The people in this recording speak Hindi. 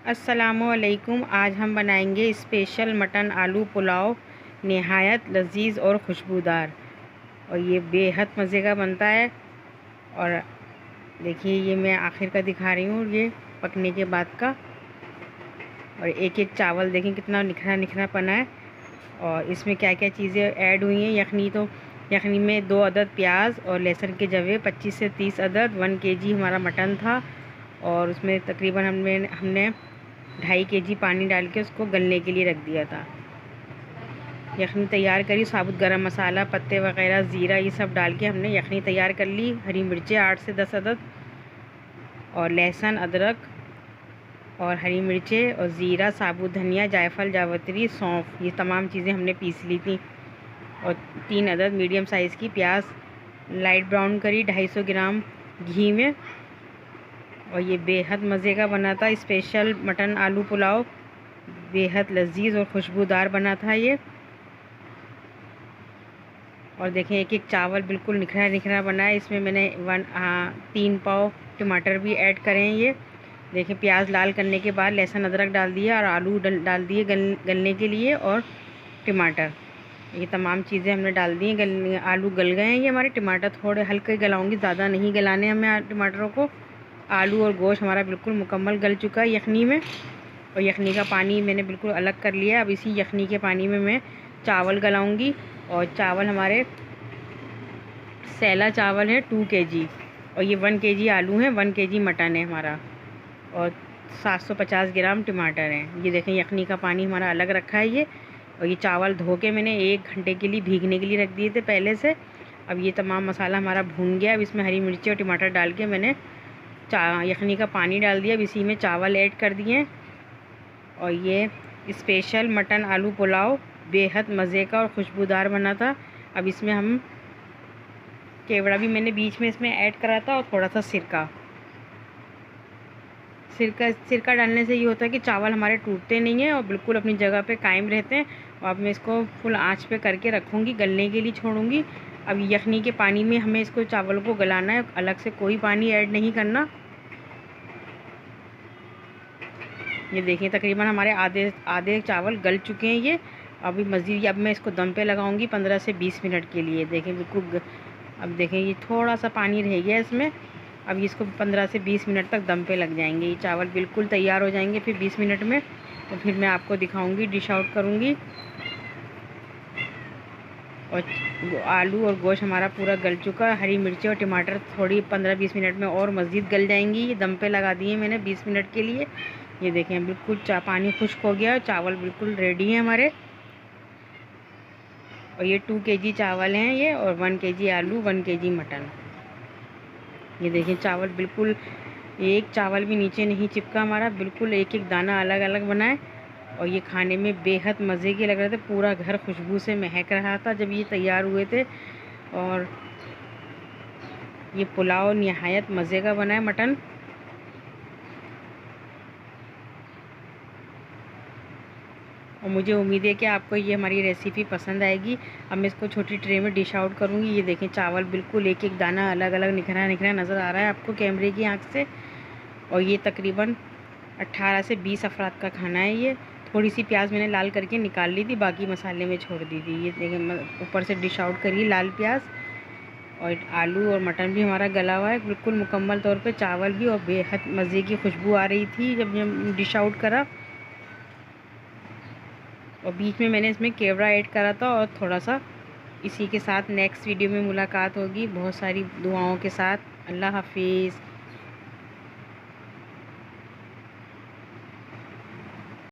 अस्सलामुअलैकुम। आज हम बनाएंगे स्पेशल मटन आलू पुलाव, नहायत लजीज और खुशबूदार, और ये बेहद मज़े का बनता है। और देखिए, ये मैं आखिर का दिखा रही हूँ, ये पकने के बाद का। और एक एक चावल देखें कितना निखरा निखरा पना है। और इसमें क्या क्या चीज़ें ऐड हुई हैं। यखनी में 2 अदद प्याज और लहसुन के जवे, 25 से 30 अदद, 1 केजी हमारा मटन था। और उसमें तकरीबन हमने 2.5 केजी पानी डाल के उसको गलने के लिए रख दिया था। यखनी तैयार करी, साबुत गरम मसाला, पत्ते वगैरह, ज़ीरा, ये सब डाल के हमने यखनी तैयार कर ली। हरी मिर्चें 8 से 10 अदद, और लहसुन, अदरक और हरी मिर्चें और ज़ीरा, साबुत धनिया, जायफल, जावित्री, सौंफ, ये तमाम चीज़ें हमने पीस ली थी। और 3 अदद मीडियम साइज़ की प्याज लाइट ब्राउन करी 250 ग्राम घी में। और ये बेहद मज़े का बना था स्पेशल मटन आलू पुलाव, बेहद लजीज और खुशबूदार बना था ये। और देखें, एक एक चावल बिल्कुल निखरा निखरा बना है। इसमें मैंने 3 पाव टमाटर भी ऐड करें। ये देखें, प्याज लाल करने के बाद लहसुन अदरक डाल दिया और आलू डाल दिए गलने के लिए, और टमाटर, ये तमाम चीज़ें हमने डाल दी हैं। आलू गल गए हैं ये हमारे। टमाटर थोड़े हल्के गलाऊंगी, ज़्यादा नहीं गलाने हमें टमाटरों को। आलू और गोश्त हमारा बिल्कुल मुकम्मल गल चुका है यखनी में। और यखनी का पानी मैंने बिल्कुल अलग कर लिया। अब इसी यखनी के पानी में मैं चावल गलाऊंगी। और चावल हमारे सैला चावल है 2 केजी, और ये 1 केजी आलू है, 1 केजी मटन है हमारा, और 750 ग्राम टमाटर हैं। ये देखें, यखनी का पानी हमारा अलग रखा है ये। और ये चावल धो के मैंने 1 घंटे के लिए भीगने के लिए रख दिए थे पहले से। अब ये तमाम मसाला हमारा भून गया। अब इसमें हरी मिर्ची और टमाटर डाल के मैंने यखनी का पानी डाल दिया। अब इसी में चावल ऐड कर दिए। और ये स्पेशल मटन आलू पुलाव बेहद मज़े का और खुशबूदार बना था। अब इसमें हम केवड़ा भी मैंने बीच में इसमें ऐड करा था, और थोड़ा सा सिरका डालने से ये होता है कि चावल हमारे टूटते नहीं हैं और बिल्कुल अपनी जगह पे कायम रहते हैं। और अब मैं इसको फुल आंच पे करके रखूँगी, गलने के लिए छोड़ूंगी। अब यखनी के पानी में हमें इसको चावल को गलाना है, अलग से कोई पानी ऐड नहीं करना। ये देखिए, तकरीबन हमारे आधे चावल गल चुके हैं ये। अभी मज़ीद अब मैं इसको दम पे लगाऊंगी 15 से 20 मिनट के लिए। देखें बिल्कुल, अब देखें ये थोड़ा सा पानी रह गया इसमें। अब इसको 15 से 20 मिनट तक दम पे लग जाएंगे। ये चावल बिल्कुल तैयार हो जाएंगे फिर 20 मिनट में। तो फिर मैं आपको दिखाऊंगी, डिश आउट करूंगी। और आलू और गोश्त हमारा पूरा गल चुका है। हरी मिर्ची और टमाटर थोड़ी 15-20 मिनट में और मज़ीद गल जाएंगी। ये दम पे लगा दिए मैंने 20 मिनट के लिए। ये देखें, बिल्कुल पानी खुश्क हो गया, चावल बिल्कुल रेडी हैं हमारे। और ये 2 केजी चावल हैं ये, और 1 केजी आलू, 1 केजी मटन। ये देखें, चावल बिल्कुल एक चावल भी नीचे नहीं चिपका हमारा, बिल्कुल एक एक दाना अलग अलग बना है। और ये खाने में बेहद मज़े के लग रहे थे, पूरा घर खुशबू से महक रहा था जब ये तैयार हुए थे। और ये पुलाव नहायत मज़े का बना है मटन। और मुझे उम्मीद है कि आपको ये हमारी रेसिपी पसंद आएगी। अब मैं इसको छोटी ट्रे में डिश आउट करूँगी। ये देखें, चावल बिल्कुल एक एक दाना अलग अलग निखरा निखरा नज़र आ रहा है आपको कैमरे की आंख से। और ये तकरीबन 18 से 20 अफराद का खाना है ये। थोड़ी सी प्याज मैंने लाल करके निकाल ली थी, बाकी मसाले में छोड़ दी थी। ये देखें, ऊपर से डिश आउट करिए लाल प्याज। और आलू और मटन भी हमारा गला हुआ है बिल्कुल मुकम्मल तौर पे, चावल भी, और बेहद मज़े की खुशबू आ रही थी जब मैं डिश आउट करा। और बीच में मैंने इसमें केवड़ा ऐड करा था और थोड़ा सा। इसी के साथ नेक्स्ट वीडियो में मुलाकात होगी बहुत सारी दुआओं के साथ। अल्लाह हाफिज़।